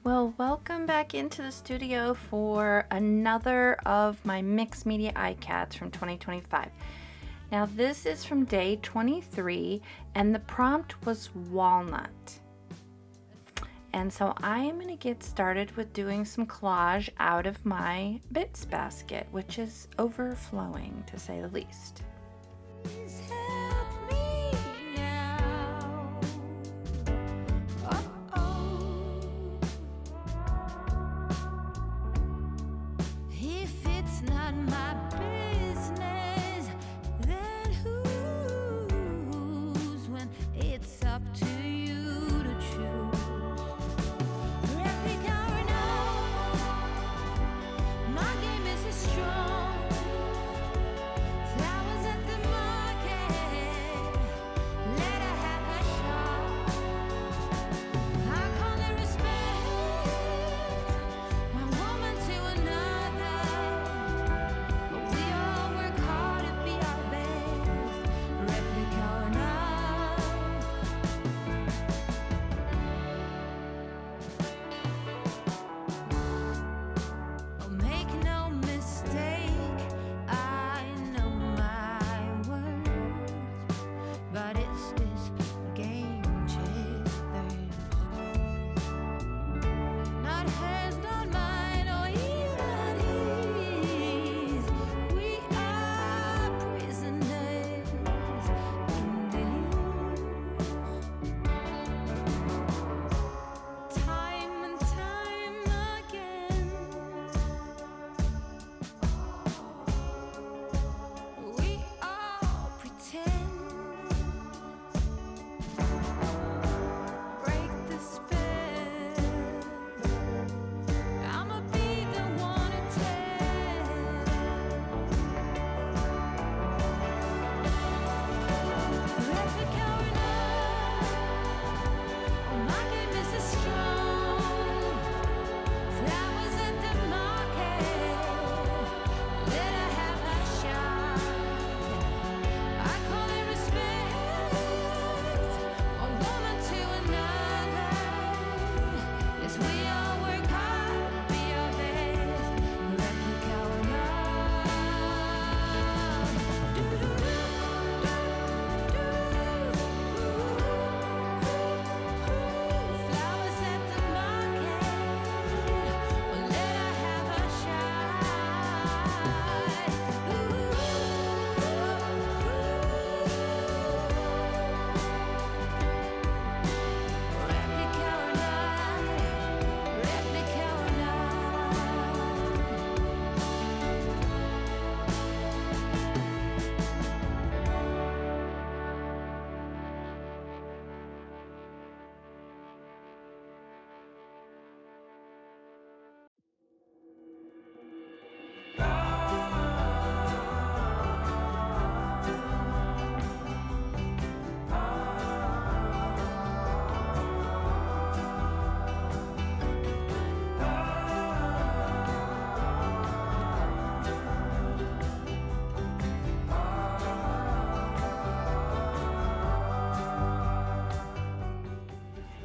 Well, welcome back into the studio for another of my mixed media ICADs from 2025. Now this is from day 23 and the prompt was walnut. And so I am going to get started with doing some collage out of my bits basket, which is overflowing to say the least.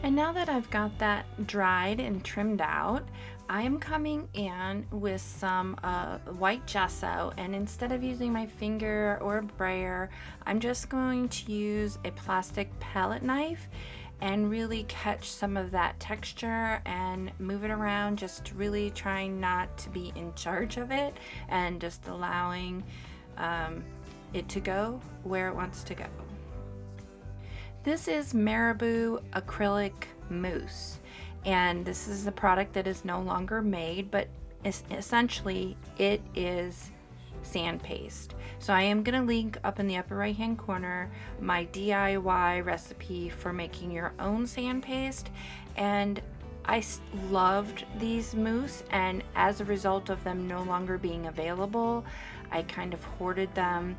And now that I've got that dried and trimmed out, I am coming in with some white gesso, and instead of using my finger or a brayer, I'm just going to use a plastic palette knife and really catch some of that texture and move it around, just really trying not to be in charge of it and just allowing it to go where it wants to go. This is Marabu Acrylic Mousse, and this is a product that is no longer made, but essentially it is sand paste. So I am going to link up in the upper right hand corner my DIY recipe for making your own sand paste, and I loved these mousse, and as a result of them no longer being available, I kind of hoarded them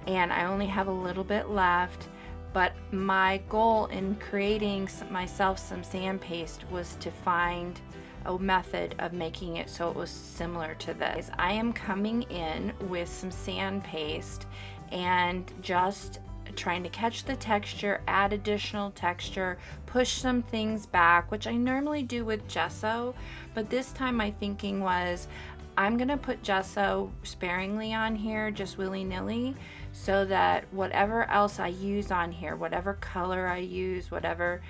and I only have a little bit left. But my goal in creating myself some sand paste was to find a method of making it so it was similar to this. I am coming in with some sand paste and just trying to catch the texture, add additional texture, push some things back, which I normally do with gesso, but this time my thinking was I'm gonna put gesso sparingly on here, just willy-nilly, so that whatever else I use on here, whatever color I use, whatever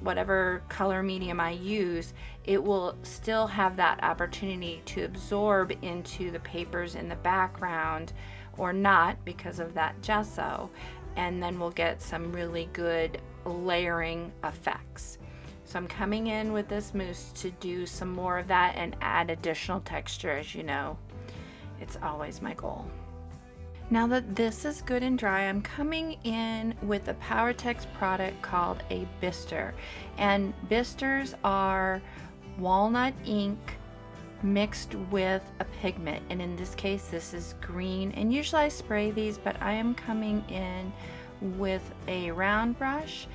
whatever color medium I use, it will still have that opportunity to absorb into the papers in the background, or not because of that gesso, and then we'll get some really good layering effects. So I'm coming in with this mousse to do some more of that and add additional texture. As you know, it's always my goal. Now that this is good and dry, I'm coming in with a Powertex product called a Bister. And Bisters are walnut ink mixed with a pigment. And in this case, this is green. And usually I spray these, but I am coming in with a round brush.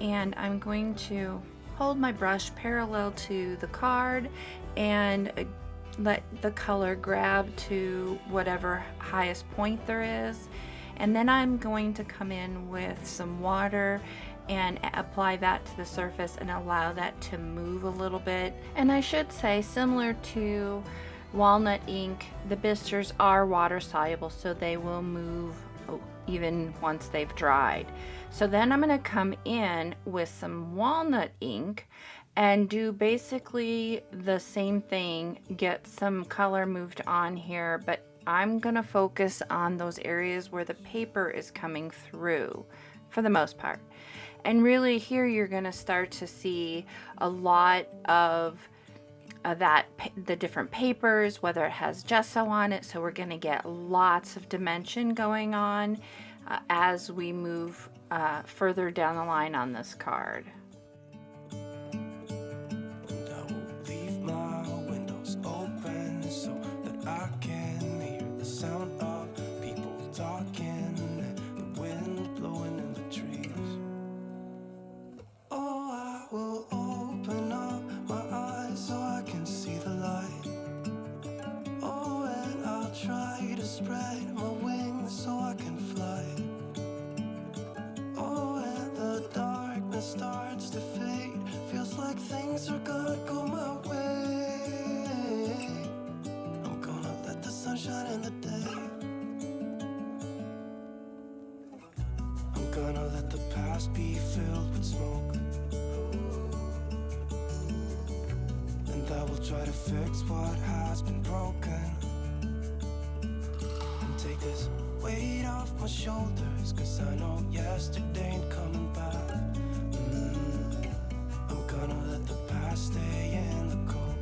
And I'm going to hold my brush parallel to the card and let the color grab to whatever highest point there is, and then I'm going to come in with some water and apply that to the surface and allow that to move a little bit. And I should say, similar to walnut ink, the bisters are water soluble, so they will move even once they've dried. So then I'm going to come in with some walnut ink and do basically the same thing, get some color moved on here, but I'm gonna focus on those areas where the paper is coming through for the most part. And really here you're gonna start to see a lot of the different papers, whether it has gesso on it, so we're gonna get lots of dimension going on as we move further down the line on this card. Be filled with smoke, and I will try to fix what has been broken and take this weight off my shoulders, cause I know yesterday ain't coming back. I'm gonna let the past stay in the cold.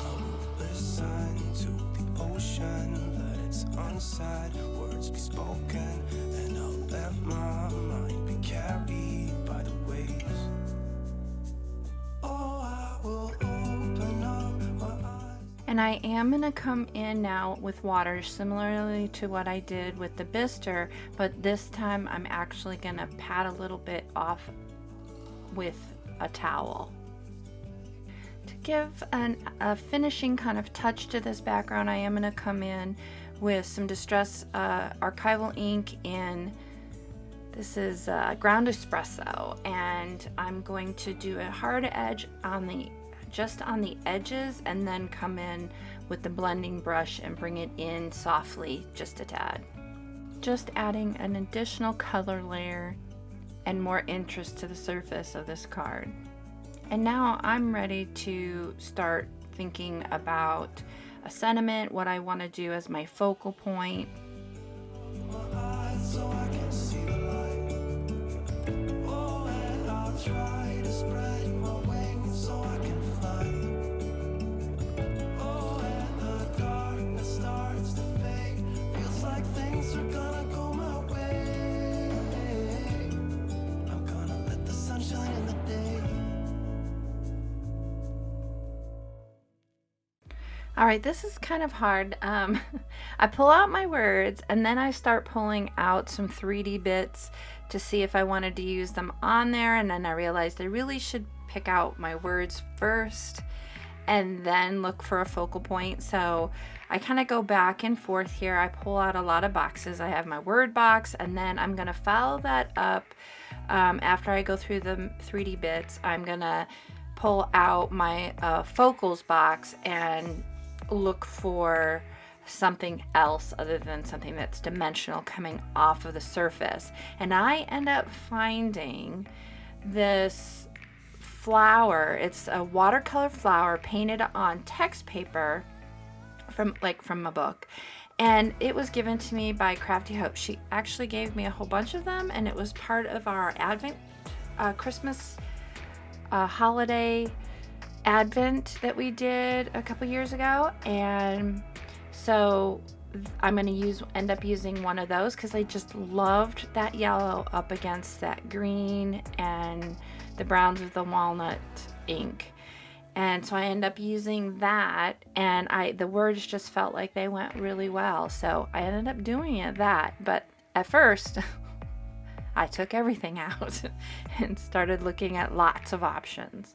I will listen to the ocean, let its unsaid words be spoken, and I'll let my mind be carried by the waves. Oh, I will open up my eyes. And I am going to come in now with water, similarly to what I did with the Bister, but this time I'm actually going to pat a little bit off with a towel. To give a finishing kind of touch to this background, I am going to come in with some Distress Archival ink in, this is ground espresso, and I'm going to do a hard edge on just on the edges, and then come in with the blending brush and bring it in softly just a tad. Just adding an additional color layer and more interest to the surface of this card. And now I'm ready to start thinking about a sentiment, what I want to do as my focal point. All right, this is kind of hard. I pull out my words and then I start pulling out some 3D bits to see if I wanted to use them on there, and then I realized I really should pick out my words first and then look for a focal point. So I kind of go back and forth here. I pull out a lot of boxes. I have my word box, and then I'm gonna follow that up. After I go through the 3D bits, I'm gonna pull out my focals box and look for something else other than something that's dimensional coming off of the surface. And I end up finding this flower. It's a watercolor flower painted on text paper from a book, and it was given to me by Crafty Hope. She actually gave me a whole bunch of them, and it was part of our Advent Christmas holiday Advent that we did a couple years ago. And so I'm going to end up using one of those because I just loved that yellow up against that green and the browns of the walnut ink. And so I end up using that, and the words just felt like they went really well. So I ended up doing that. But at first, I took everything out and started looking at lots of options.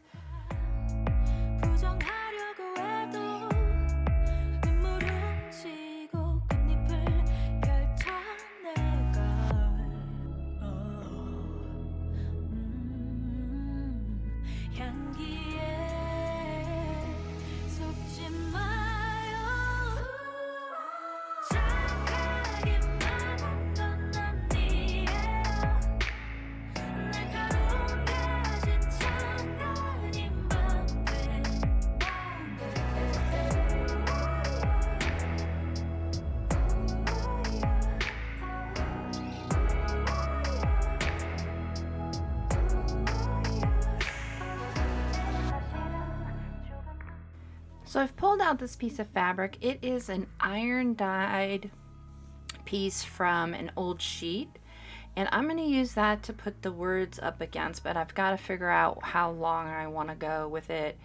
So I've pulled out this piece of fabric. It is an iron dyed piece from an old sheet, and I'm going to use that to put the words up against, but I've got to figure out how long I want to go with it.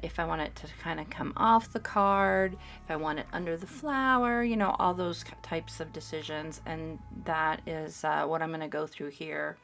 If I want it to kind of come off the card, if I want it under the flower, you know, all those types of decisions, and that is what I'm going to go through here.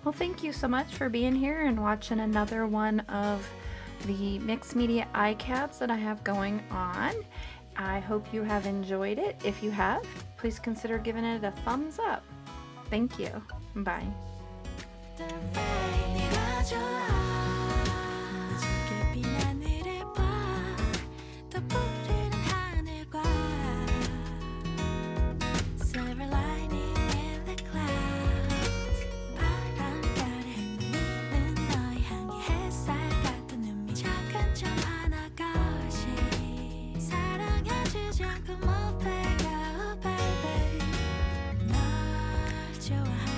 Well, thank you so much for being here and watching another one of the mixed media ICADs that I have going on. I hope you have enjoyed it. If you have, please consider giving it a thumbs up. Thank you. Bye. 참 하나가 show a